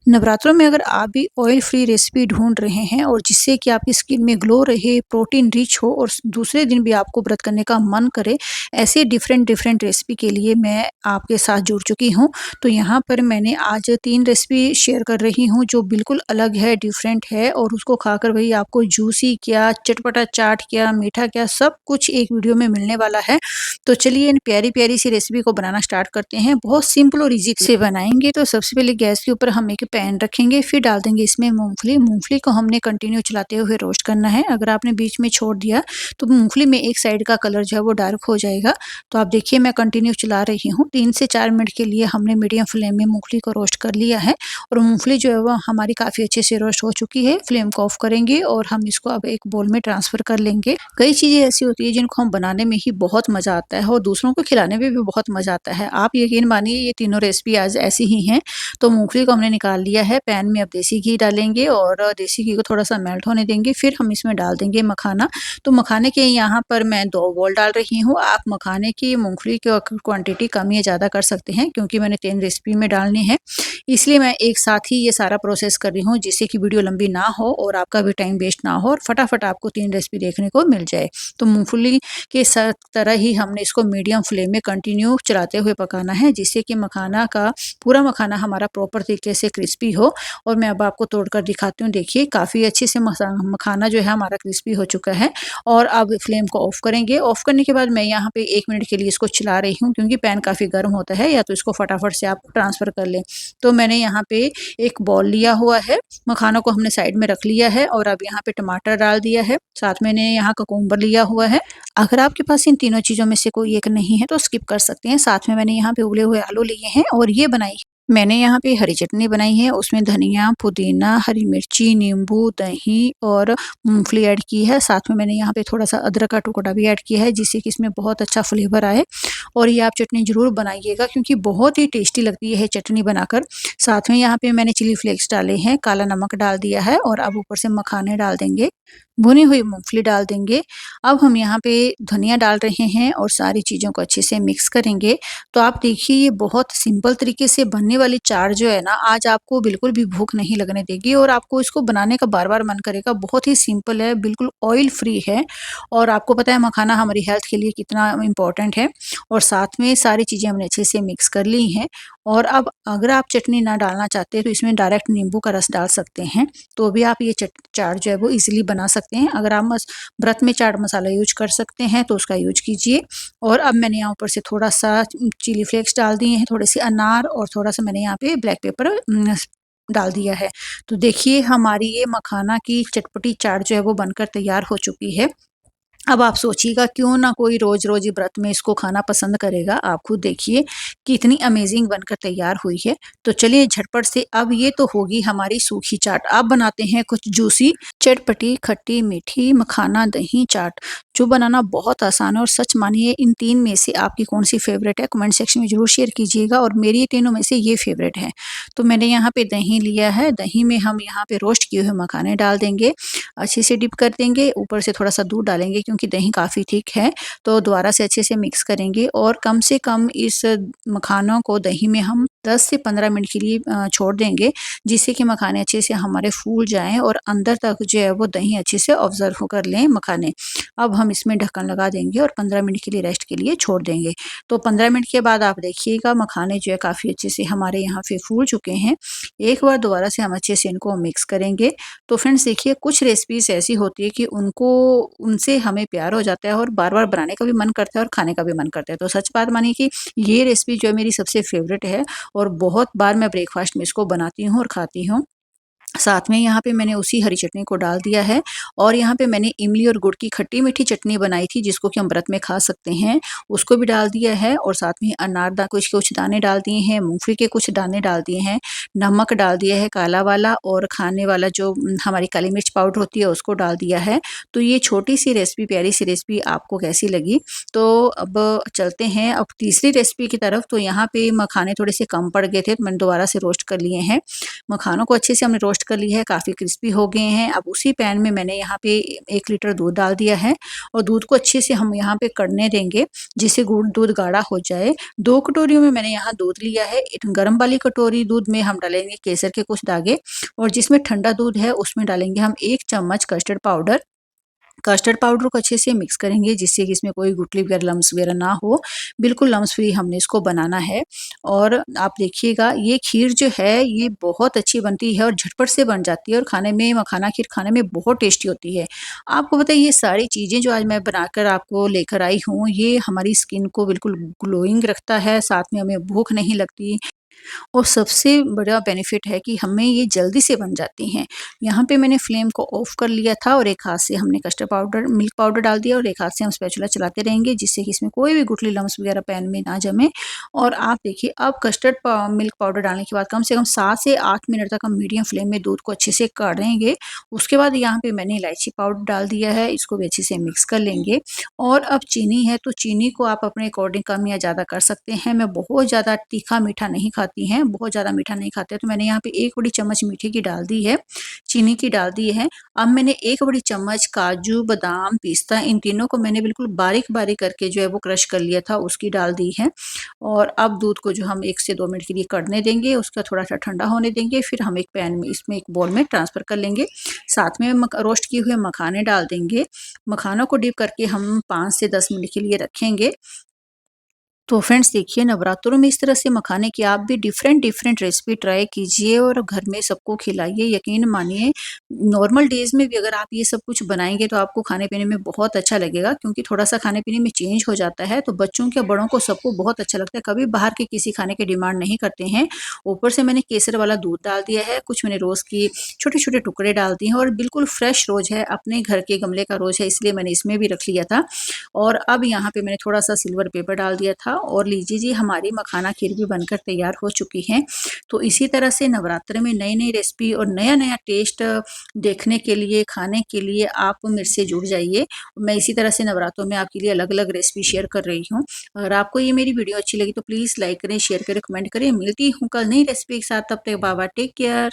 नवरात्रों में अगर आप भी ऑयल फ्री रेसिपी ढूंढ रहे हैं और जिससे कि आपकी स्किन में ग्लो रहे, प्रोटीन रिच हो और दूसरे दिन भी आपको व्रत करने का मन करे, ऐसे डिफरेंट डिफरेंट रेसिपी के लिए मैं आपके साथ जुड़ चुकी हूँ। तो यहाँ पर मैंने आज 3 रेसिपी शेयर कर रही हूँ जो बिल्कुल अलग है, डिफरेंट है और उसको खाकर वही आपको जूसी क्या, चटपटा चाट क्या, मीठा क्या, सब कुछ एक वीडियो में मिलने वाला है। तो चलिए इन प्यारी-प्यारी सी रेसिपी को बनाना स्टार्ट करते हैं। बहुत सिंपल और ईज़ी से बनाएँगे। तो सबसे पहले गैस के ऊपर हम एक पैन रखेंगे, फिर डाल देंगे इसमें मूँगफली। मूँगफली को हमने कंटिन्यू चलाते हुए रोस्ट करना है। अगर आपने बीच में छोड़ दिया तो मूँगफली में एक साइड का कलर जो है वो डार्क हो जाएगा। तो आप देखिए मैं कंटिन्यू चला रही हूँ। 3 से 4 मिनट के लिए हमने मीडियम फ्लेम में मूँगफली को रोस्ट कर लिया है और मूँगफली जो है वो हमारी काफ़ी अच्छे से रोस्ट हो चुकी है। फ्लेम को ऑफ करेंगे और हम इसको अब एक बाउल में ट्रांसफ़र कर लेंगे। कई चीज़ें ऐसी होती है जिनको हम बनाने में ही बहुत मज़ा आता है और दूसरों को खिलाने में भी बहुत मज़ा आता है। आप यकीन मानिए ये तीनों रेसिपी आज ऐसी ही हैं। तो मूँगफली को हमने निकाल लिया है। पैन में अब देसी घी डालेंगे और देसी घी को थोड़ा-सा मेल्ट होने देंगे। फिर हम इसमें डाल देंगे मखाना। तो मखाने के यहाँ पर मैं 2 बॉल डाल रही हूँ। आप मखाने की मूँगफली की क्वांटिटी कम या ज़्यादा कर सकते हैं क्योंकि मैंने 3 रेसिपी में डालनी है। इसलिए मैं एक साथ ही ये सारा प्रोसेस कर रही हूँ जिससे कि वीडियो लंबी ना हो और आपका भी टाइम वेस्ट ना हो और फटाफट आपको 3 रेसिपी देखने को मिल जाए। तो मूँगफली के साथ तरह ही हमने इसको मीडियम फ्लेम में कंटिन्यू चलाते हुए पकाना है जिससे कि मखाना का पूरा मखाना हमारा प्रॉपर तरीके से क्रिस्पी हो। और मैं अब आपको तोड़कर दिखाती हूँ। देखिए काफ़ी अच्छे से मखाना जो है हमारा क्रिस्पी हो चुका है और अब फ्लेम को ऑफ करेंगे। ऑफ करने के बाद मैं यहाँ पे 1 मिनट के लिए इसको चला रही हूँ क्योंकि पैन काफ़ी गर्म होता है या तो इसको फटाफट से आप ट्रांसफ़र कर लें। तो मैंने यहाँ पे एक बॉल लिया हुआ है, मखानों को हमने साइड में रख लिया है और अब यहाँ पे टमाटर डाल दिया है, साथ में मैंने यहाँ कुकुम्बर लिया हुआ है। अगर आपके पास इन तीनों चीज़ों में से कोई एक नहीं है तो स्किप कर सकते हैं। साथ में मैंने यहाँ पे उबले हुए आलू लिए हैं और ये बनाई मैंने यहाँ पे हरी चटनी बनाई है, उसमें धनिया, पुदीना, हरी मिर्ची, नींबू, दही और मूँगफली ऐड की है। साथ में मैंने यहाँ पे थोड़ा-सा अदरक का टुकड़ा भी ऐड किया है जिससे कि इसमें बहुत अच्छा फ्लेवर आए और ये आप चटनी ज़रूर बनाइएगा क्योंकि बहुत ही टेस्टी लगती है चटनी बनाकर। साथ में यहाँ पे मैंने चिली फ्लेक्स डाले हैं, काला नमक डाल दिया है और अब ऊपर से मखाने डाल देंगे, भुनी हुई मूँगफली डाल देंगे। अब हम यहाँ पे धनिया डाल रहे हैं और सारी चीज़ों को अच्छे से मिक्स करेंगे। तो आप देखिए ये बहुत सिंपल तरीके से बनने वाली चाट जो है ना आज आपको बिल्कुल भी भूख नहीं लगने देगी और आपको इसको बनाने का बार-बार मन करेगा। बहुत ही सिंपल है, बिल्कुल ऑयल फ्री है और आपको पता है मखाना हमारी हेल्थ के लिए कितना इम्पोर्टेंट है और साथ में सारी चीज़ें हमने अच्छे से मिक्स कर ली हैं। और अब अगर आप चटनी ना डालना चाहते तो इसमें डायरेक्ट नींबू का रस डाल सकते हैं, तो भी आप ये चाट जो है वो ईज़िली बना सकते हैं। अगर आप व्रत में चाट मसाला यूज़ कर सकते हैं तो उसका यूज़ कीजिए। और अब मैंने यहाँ ऊपर से थोड़ा-सा चिली फ्लेक्स डाल दिए हैं, थोड़े-से अनार और थोड़ा-सा मैंने यहाँ पे ब्लैक पेपर डाल दिया है। तो देखिए हमारी ये मखाना की चटपटी चाट जो है वो बनकर तैयार हो चुकी है। अब आप सोचिएगा क्यों ना कोई रोज़-रोज़ ही व्रत में इसको खाना पसंद करेगा। आप खुद देखिए कि इतनी अमेज़िंग बनकर तैयार हुई है। तो चलिए झटपट से अब ये तो होगी हमारी सूखी चाट। अब बनाते हैं कुछ जूसी, चटपटी, खट्टी, मीठी मखाना दही चाट, जो बनाना बहुत आसान है और सच मानिए इन 3 में से आपकी कौन-सी फ़ेवरेट है कमेंट सेक्शन में ज़रूर शेयर कीजिएगा और मेरी तीनों में से ये फ़ेवरेट है। तो मैंने यहाँ पे दही लिया है, दही में हम यहाँ पे रोस्ट किए हुए मखाने डाल देंगे, अच्छे से डिप कर देंगे, ऊपर से थोड़ा-सा दूध डालेंगे क्योंकि दही काफ़ी थिक है, तो दोबारा से अच्छे से मिक्स करेंगे और कम से कम इस मखानों को दही में हम 10 से 15 मिनट के लिए छोड़ देंगे, जिससे कि मखाने अच्छे से हमारे फूल जाएँ और अंदर तक जो है वो दही अच्छे से ऑब्ज़र्व कर लें मखाने। अब हम इसमें ढक्कन लगा देंगे और 15 मिनट के लिए रेस्ट के लिए छोड़ देंगे। तो 15 मिनट के बाद आप देखिएगा मखाने जो है काफ़ी अच्छे से हमारे यहाँ पे फूल चुके हैं। एक बार दोबारा से हम अच्छे से इनको मिक्स करेंगे। तो फ्रेंड्स देखिए कुछ रेसिपीज़ ऐसी होती है कि उनसे हमें प्यार हो जाता है और बार-बार बनाने का भी मन करता है और खाने का भी मन करता है। तो सच बात मानिए कि ये रेसिपी जो है मेरी सबसे फ़ेवरेट है और बहुत बार मैं ब्रेकफ़ास्ट में इसको बनाती हूँ और खाती हूँ। साथ में यहाँ पे मैंने उसी हरी चटनी को डाल दिया है और यहाँ पे मैंने इमली और गुड़ की खट्टी-मीठी चटनी बनाई थी जिसको कि हम व्रत में खा सकते हैं, उसको भी डाल दिया है और साथ में अनार कुछ दाने डाल दिए हैं, मूँगफली के कुछ दाने डाल दिए हैं, नमक डाल दिया है काला वाला और खाने वाला जो हमारी काली मिर्च पाउडर होती है उसको डाल दिया है। तो ये छोटी-सी रेसिपी, प्यारी-सी रेसिपी आपको कैसी लगी? तो अब चलते हैं अब तीसरी रेसिपी की तरफ। तो यहाँ पे मखाने थोड़े से कम पड़ गए थे तो मैंने दोबारा से रोस्ट कर लिए हैं। मखानों को अच्छे से हमने रोस्ट कर लिया है, काफ़ी क्रिस्पी हो गए हैं। अब उसी पैन में मैंने यहाँ पे 1 लीटर दूध डाल दिया है और दूध को अच्छे से हम यहाँ पे कढ़ने देंगे, जिससे गुड़ दूध गाढ़ा हो जाए। 2 कटोरियों में मैंने यहाँ दूध लिया है। एक गरम वाली कटोरी दूध में हम डालेंगे केसर के कुछ दागे और जिसमें ठंडा दूध है उसमें डालेंगे हम 1 चम्मच कस्टर्ड पाउडर। कस्टर्ड पाउडर को अच्छे से मिक्स करेंगे जिससे कि इसमें कोई गुठली वगैरह लम्स वगैरह ना हो। बिल्कुल लम्स फ्री हमने इसको बनाना है और आप देखिएगा ये खीर जो है ये बहुत अच्छी बनती है और झटपट से बन जाती है और खाने में मखाना खीर खाने में बहुत टेस्टी होती है। आपको पता है ये सारी चीज़ें जो आज मैं बनाकर आपको लेकर आई हूँ, ये हमारी स्किन को बिल्कुल ग्लोइंग रखता है, साथ में हमें भूख नहीं लगती और सबसे बड़ा बेनिफिट है कि हमें ये जल्दी से बन जाती हैं। यहाँ पे मैंने फ्लेम को ऑफ कर लिया था और एक हाथ से हमने कस्टर्ड पाउडर मिल्क पाउडर डाल दिया और एक हाथ से हम स्पैचुला चलाते रहेंगे जिससे कि इसमें कोई भी गुठली लम्स वगैरह पैन में ना जमे। और आप देखिए अब मिल्क पाउडर डालने के बाद कम से कम 7 से 8 मिनट तक हम मीडियम फ्लेम में दूध को अच्छे से काढ़ेंगे। उसके बाद यहाँ पे मैंने इलायची पाउडर डाल दिया है, इसको भी अच्छे से मिक्स कर लेंगे। और अब चीनी है तो चीनी को आप अपने अकॉर्डिंग कम या ज़्यादा कर सकते हैं। मैं बहुत ज़्यादा तीखा मीठा नहीं खाती हैं, बहुत ज़्यादा मीठा नहीं खाते तो मैंने यहाँ पे 1 बड़ी चम्मच मीठे की डाल दी है, चीनी की डाल दी है। अब मैंने 1 बड़ी चम्मच काजू, बादाम, पिस्ता इन तीनों को मैंने बिल्कुल बारीक-बारीक करके जो है वो क्रश कर लिया था उसकी डाल दी है। और अब दूध को जो हम 1 से 2 मिनट के लिए कढ़ने देंगे, उसका थोड़ा-सा ठंडा होने देंगे, फिर हम एक पैन में इसमें एक बाउल में ट्रांसफ़र कर लेंगे। साथ में रोस्ट किए हुए मखाने डाल देंगे। मखानों को डिप करके हम 5 से 10 मिनट के लिए रखेंगे। तो फ्रेंड्स देखिए नवरात्रों में इस तरह से मखाने की आप भी डिफरेंट रेसिपी ट्राई कीजिए और घर में सबको खिलाइए। यकीन मानिए नॉर्मल डेज़ में भी अगर आप ये सब कुछ बनाएँगे तो आपको खाने-पीने में बहुत अच्छा लगेगा क्योंकि थोड़ा-सा खाने-पीने में चेंज हो जाता है तो बच्चों के बड़ों को सबको बहुत अच्छा लगता है। कभी बाहर के किसी खाने की डिमांड नहीं करते हैं। ऊपर से मैंने केसर वाला दूध डाल दिया है, कुछ मैंने रोज़ की छोटे-छोटे टुकड़े डाल दिए हैं और बिल्कुल फ्रेश रोज़ है, अपने घर के गमले का रोज़ है इसलिए मैंने इसमें भी रख लिया था। और अब यहाँ पे मैंने थोड़ा-सा सिल्वर पेपर डाल दिया था और लीजिए जी हमारी मखाना खीर भी बनकर तैयार हो चुकी है। तो इसी तरह से नवरात्रि में नई-नई रेसिपी और नया-नया टेस्ट देखने के लिए, खाने के लिए आप मेरे से जुड़ जाइए। मैं इसी तरह से नवरात्रों में आपके लिए अलग-अलग रेसिपी शेयर कर रही हूँ। अगर आपको ये मेरी वीडियो अच्छी लगी तो प्लीज़ लाइक करें, शेयर करें, कमेंट करें। मिलती हूँ कल नई रेसिपी के साथ, तब तक बाय बाय, टेक केयर।